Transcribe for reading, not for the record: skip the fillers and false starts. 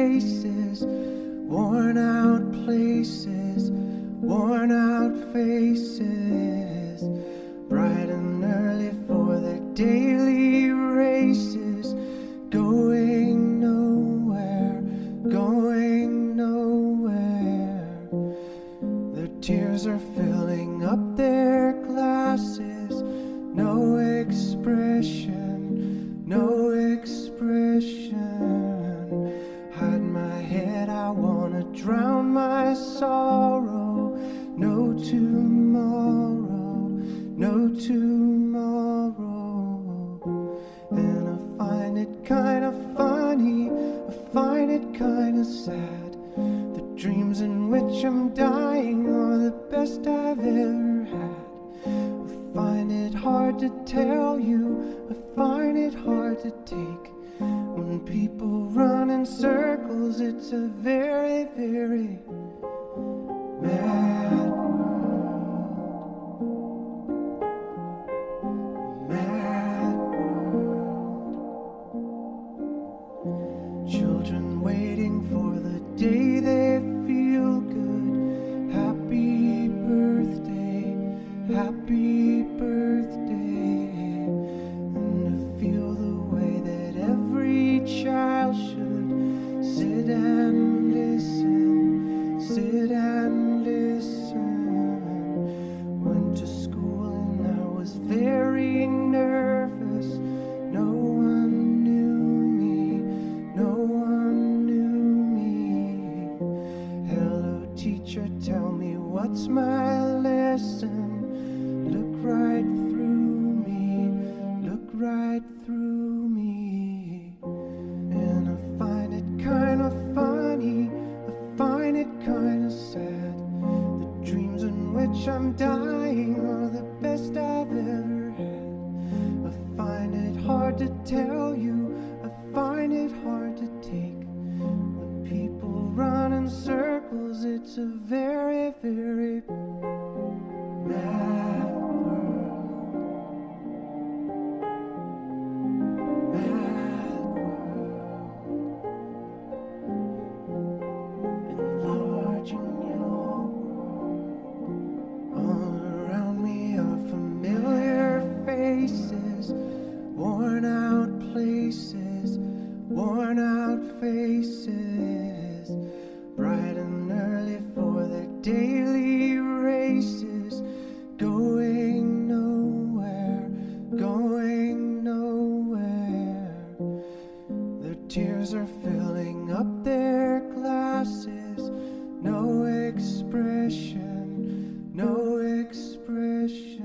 faces, worn out places, worn out faces, bright and early for their daily races, going nowhere, going nowhere. Their tears are filling up their glasses, no expression, no expression. Hide my head, I wanna drown my sorrow. No tomorrow, no tomorrow. And I find it kinda funny, I find it kinda sad. The dreams in which I'm dying are the best I've ever had. I find it hard to tell you, I find it hard to take. When people run in circles, it's a very, very mad world. Mad world. Children waiting for the day they feel good. Happy birthday, happy birthday. And to feel the way that every child should sit and listen, sit and listen. Went to school and I was very nervous. No one knew me, no one knew me. Hello teacher, tell me what's my lesson. Look right through me, look right through me. And I find it kinda funny, I find it kinda sad. The dreams in which I'm dying are the best I've ever had. I find it hard to tell you, I find it hard to take. When people run in circles, it's a very, very mad world. Mad world. Enlarging your world. All around me are familiar faces, worn out places, worn out faces, bright and early for their daily races, going nowhere, going nowhere. Their tears are filling up their glasses, no expression, no expression.